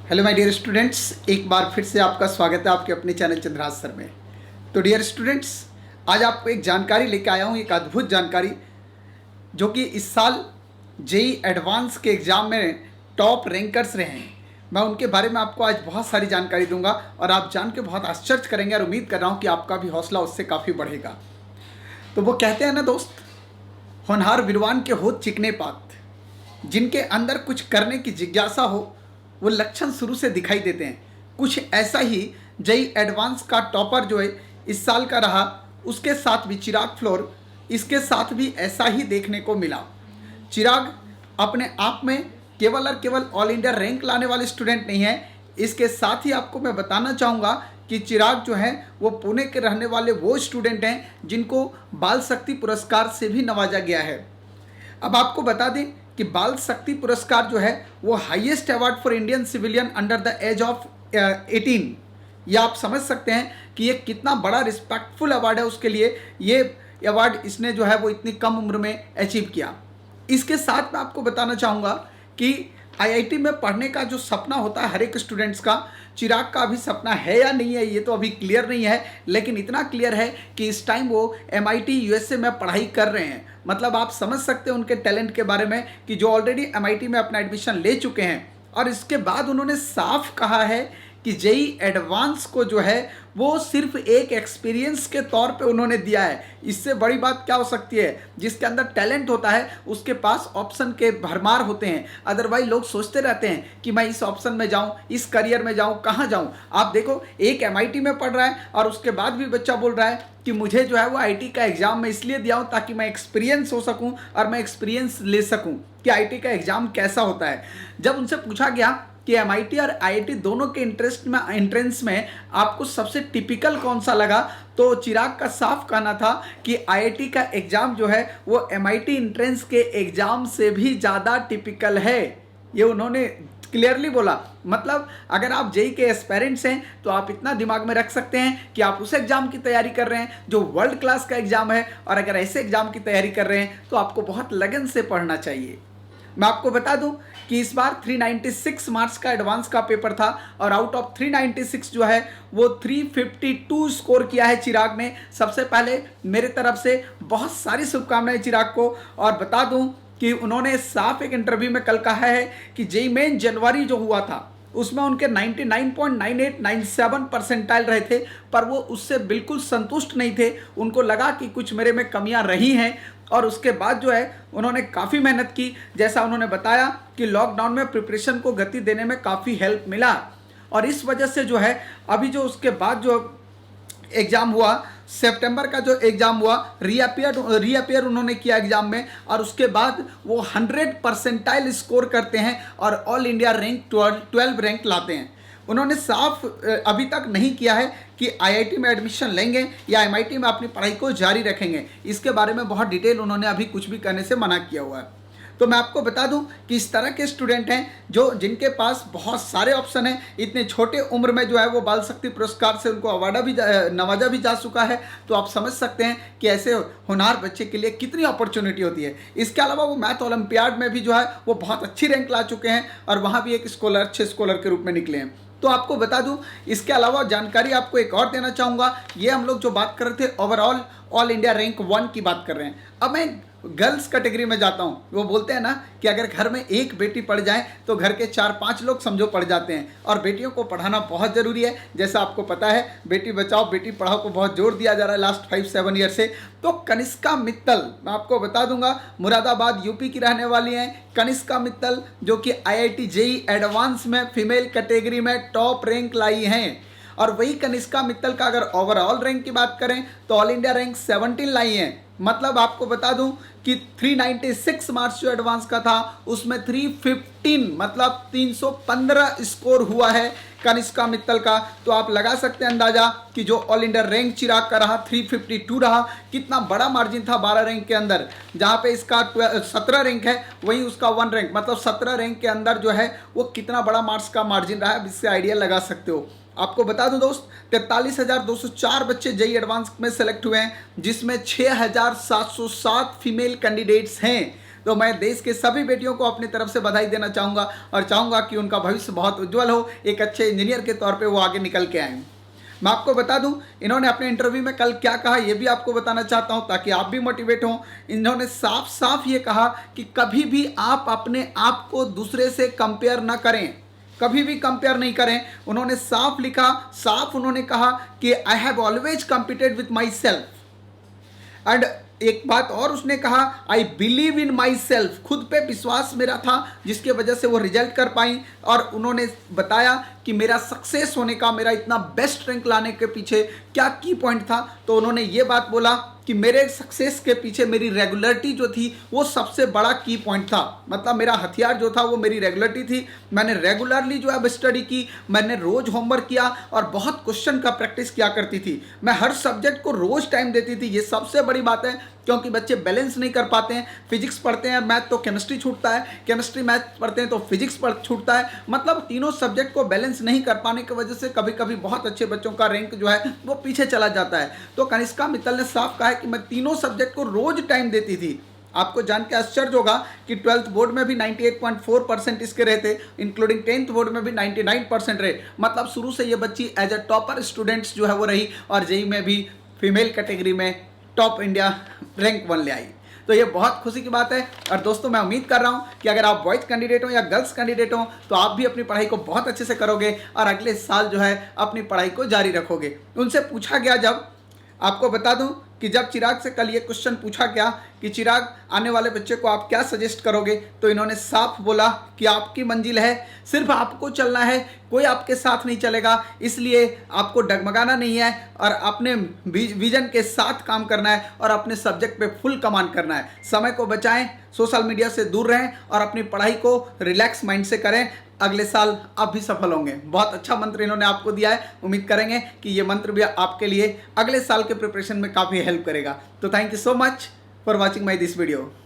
Hello my dear students, एक बार फिर से आपका स्वागत है आपके अपने चैनल चंद्रहास सर में। तो डियर स्टूडेंट्स, आज आपको एक जानकारी लेकर आया हूँ, एक अद्भुत जानकारी जो कि इस साल जेई एडवांस के एग्ज़ाम में टॉप रैंकर्स रहे हैं। मैं उनके बारे में आपको आज बहुत सारी जानकारी दूंगा और आप जान के बहुत आश्चर्य करेंगे और उम्मीद कर रहा हूँ कि आपका भी हौसला उससे काफ़ी बढ़ेगा। तो वो कहते हैं ना दोस्त, होनहार विद्वान के होत चिकने पात, जिनके अंदर कुछ करने की जिज्ञासा हो वो लक्षण शुरू से दिखाई देते हैं। कुछ ऐसा ही जेई एडवांस का टॉपर जो है इस साल का रहा, उसके साथ भी चिराग फ्लोर, इसके साथ भी ऐसा ही देखने को मिला। चिराग अपने आप में केवल और केवल ऑल इंडिया रैंक लाने वाले स्टूडेंट नहीं है, इसके साथ ही आपको मैं बताना चाहूँगा कि चिराग जो है वो पुणे के रहने वाले वो स्टूडेंट हैं जिनको बाल शक्ति पुरस्कार से भी नवाजा गया है। अब आपको बता दें कि बाल शक्ति पुरस्कार जो है वो highest award for Indian civilian under the age of 18। ये आप समझ सकते हैं कि ये कितना बड़ा रिस्पेक्टफुल अवार्ड है उसके लिए। ये अवार्ड इसने जो है वो इतनी कम उम्र में अचीव किया। इसके साथ मैं आपको बताना चाहूँगा कि आईआईटी में पढ़ने का जो सपना होता है हर एक स्टूडेंट्स का, चिराग का अभी सपना है या नहीं है ये तो अभी क्लियर नहीं है, लेकिन इतना क्लियर है कि इस टाइम वो एमआईटी यूएसए में पढ़ाई कर रहे हैं। मतलब आप समझ सकते हैं उनके टैलेंट के बारे में कि जो ऑलरेडी एमआईटी में अपना एडमिशन ले चुके हैं और इसके बाद उन्होंने साफ कहा है कि जेई एडवांस को जो है वो सिर्फ एक एक्सपीरियंस के तौर पे उन्होंने दिया है। इससे बड़ी बात क्या हो सकती है? जिसके अंदर टैलेंट होता है उसके पास ऑप्शन के भरमार होते हैं। अदरवाइज लोग सोचते रहते हैं कि मैं इस ऑप्शन में जाऊं, इस करियर में जाऊं, कहाँ जाऊं। आप देखो, एक एमआईटी में पढ़ रहा है और उसके बाद भी बच्चा बोल रहा है कि मुझे जो है वो आईटी का एग्जाम मैं इसलिए दिया हूँ ताकि मैं एक्सपीरियंस हो सकूँ और मैं एक्सपीरियंस ले सकूँ कि आईटी का एग्जाम कैसा होता है। जब उनसे पूछा गया कि एमआईटी और आईआईटी दोनों के एंट्रेंस में आपको सबसे टिपिकल कौन सा लगा, तो चिराग का साफ कहना था कि आईआईटी का एग्ज़ाम जो है वो एमआईटी एंट्रेंस के एग्ज़ाम से भी ज़्यादा टिपिकल है। ये उन्होंने क्लियरली बोला। मतलब अगर आप जेई के एस्पेरेंट्स हैं तो आप इतना दिमाग में रख सकते हैं कि आप उस एग्ज़ाम की तैयारी कर रहे हैं जो वर्ल्ड क्लास का एग्ज़ाम है, और अगर ऐसे एग्ज़ाम की तैयारी कर रहे हैं तो आपको बहुत लगन से पढ़ना चाहिए। मैं आपको बता दूं कि इस बार 396 मार्क्स का एडवांस का पेपर था और आउट ऑफ 396 जो है वो 352 स्कोर किया है चिराग ने। सबसे पहले मेरे तरफ से बहुत सारी शुभकामनाएं चिराग को, और बता दूं कि उन्होंने साफ एक इंटरव्यू में कल कहा है कि जेई मेन जनवरी जो हुआ था उसमें उनके 99.9897 परसेंटाइल रहे थे, पर वो उससे बिल्कुल संतुष्ट नहीं थे। उनको लगा कि कुछ मेरे में कमियां रही हैं और उसके बाद जो है उन्होंने काफ़ी मेहनत की। जैसा उन्होंने बताया कि लॉकडाउन में प्रिपरेशन को गति देने में काफ़ी हेल्प मिला, और इस वजह से जो है अभी जो उसके बाद जो एग्ज़ाम हुआ, सितंबर का जो एग्ज़ाम हुआ, रीअपियर उन्होंने किया एग्ज़ाम में, और उसके बाद वो 100 परसेंटाइल स्कोर करते हैं और ऑल इंडिया रैंक 12 रैंक लाते हैं। उन्होंने साफ अभी तक नहीं किया है कि आईआईटी में एडमिशन लेंगे या एमआईटी में अपनी पढ़ाई को जारी रखेंगे। इसके बारे में बहुत डिटेल उन्होंने अभी कुछ भी करने से मना किया हुआ है। तो मैं आपको बता दूं कि इस तरह के स्टूडेंट हैं जो जिनके पास बहुत सारे ऑप्शन हैं। इतने छोटे उम्र में जो है वो बाल शक्ति पुरस्कार से उनको नवाजा भी जा चुका है। तो आप समझ सकते हैं कि ऐसे होनहार बच्चे के लिए कितनी अपॉर्चुनिटी होती है। इसके अलावा वो मैथ ओलंपियाड में भी जो है वो बहुत अच्छी रैंक ला चुके हैं और वहाँ भी एक अच्छे स्कॉलर के रूप में निकले हैं। तो आपको बता दूं, इसके अलावा जानकारी आपको एक और देना चाहूँगा। ये हम लोग जो बात कर रहे थे ओवरऑल ऑल इंडिया रैंक 1 की बात कर रहे हैं। अब मैं गर्ल्स कैटेगरी में जाता हूँ। वो बोलते हैं ना कि अगर घर में एक बेटी पढ़ जाए तो घर के 4-5 लोग समझो पढ़ जाते हैं, और बेटियों को पढ़ाना बहुत ज़रूरी है। जैसा आपको पता है बेटी बचाओ बेटी पढ़ाओ को बहुत जोर दिया जा रहा है लास्ट 5-7 ईयर से। तो कनिष्का मित्तल, मैं आपको बता दूंगा, मुरादाबाद यूपी की रहने वाली हैं कनिष्का मित्तल, जो कि आईआईटी जेई एडवांस में फीमेल कैटेगरी में टॉप रैंक लाई हैं। और वही कनिष्का मित्तल का अगर ओवरऑल रैंक की बात करें तो ऑल इंडिया रैंक 17 लाई हैं। मतलब आपको बता दूं कि 396 मार्क्स जो एडवांस का था उसमें 315 मतलब 315 स्कोर हुआ है कनिष्का मित्तल का। तो आप लगा सकते हैं अंदाजा कि जो ऑल इंडिया रैंक चिराग का रहा 352 रहा, कितना बड़ा मार्जिन था 12 रैंक के अंदर। जहां पे इसका 17 रैंक है वहीं उसका 1 रैंक, मतलब 17 रैंक के अंदर जो है वो कितना बड़ा मार्क्स का मार्जिन रहा है, इससे आइडिया लगा सकते हो। आपको बता दूं दोस्त, 43,204 बच्चे जेई एडवांस में सेलेक्ट हुए हैं, जिसमें 6,707 फीमेल कैंडिडेट्स हैं। तो मैं देश के सभी बेटियों को अपनी तरफ से बधाई देना चाहूँगा और चाहूँगा कि उनका भविष्य बहुत उज्जवल हो, एक अच्छे इंजीनियर के तौर पर वो आगे निकल के आएँ। मैं आपको बता दूं इन्होंने अपने इंटरव्यू में कल क्या कहा ये भी आपको बताना चाहता हूं ताकि आप भी मोटिवेट हों। इन्होंने साफ साफ ये कहा कि कभी भी आप अपने आप को दूसरे से कंपेयर ना करें, कभी भी कंपेयर नहीं करें। उन्होंने साफ लिखा, साफ उन्होंने कहा कि I have always competed with my self. And एक बात और उसने कहा, I believe in my self, खुद पे विश्वास मेरा था जिसके वजह से वो रिजल्ट कर पाई। और उन्होंने बताया कि मेरा सक्सेस होने का, मेरा इतना बेस्ट रैंक लाने के पीछे क्या की पॉइंट था। तो उन्होंने ये बात बोला कि मेरे सक्सेस के पीछे मेरी रेगुलरिटी जो थी वो सबसे बड़ा की पॉइंट था। मतलब मेरा हथियार जो था वो मेरी रेगुलरिटी थी। मैंने रेगुलरली जो है स्टडी की, मैंने रोज होमवर्क किया और बहुत क्वेश्चन का प्रैक्टिस किया करती थी। मैं हर सब्जेक्ट को रोज टाइम देती थी। ये सबसे बड़ी बात है क्योंकि बच्चे बैलेंस नहीं कर पाते हैं। फिजिक्स पढ़ते हैं मैथ तो केमिस्ट्री छूटता है, केमिस्ट्री मैथ पढ़ते हैं तो फिजिक्स छूटता है। मतलब तीनों सब्जेक्ट को बैलेंस नहीं कर पाने की वजह से कभी कभी बहुत अच्छे बच्चों का रैंक जो है वो पीछे चला जाता है। तो कनिष्का मित्तल ने साफ कहा है कि मैं तीनों सब्जेक्ट को रोज टाइम देती थी। आपको जान के आश्चर्य होगा कि 12th बोर्ड में भी 98.4% इसके रहे थे, इंक्लूडिंग 10th बोर्ड में भी 99% रहे। मतलब शुरू से ये बच्ची एज अ टॉपर स्टूडेंट्स जो है वो रही और जेई में भी फीमेल कैटेगरी में टॉप इंडिया रैंक 1 ले आई। तो ये बहुत खुशी की बात है। और दोस्तों मैं उम्मीद कर रहा हूँ कि अगर आप बॉयज़ कैंडिडेट हो या गर्ल्स कैंडिडेट हो तो आप भी अपनी पढ़ाई को बहुत अच्छे से करोगे और अगले साल जो है अपनी पढ़ाई को जारी रखोगे। उनसे पूछा गया, जब आपको बता दूं कि जब चिराग से कल ये क्वेश्चन पूछा गया कि चिराग आने वाले बच्चे को आप क्या सजेस्ट करोगे, तो इन्होंने साफ बोला कि आपकी मंजिल है, सिर्फ आपको चलना है, कोई आपके साथ नहीं चलेगा। इसलिए आपको डगमगाना नहीं है और अपने विजन के साथ काम करना है और अपने सब्जेक्ट पे फुल कमांड करना है। समय को बचाएं, सोशल मीडिया से दूर रहें और अपनी पढ़ाई को रिलैक्स माइंड से करें। अगले साल आप भी सफल होंगे। बहुत अच्छा मंत्र इन्होंने आपको दिया है। उम्मीद करेंगे कि ये मंत्र भी आपके लिए अगले साल के प्रिपरेशन में काफ़ी हेल्प करेगा। तो thank you so much for watching my this video.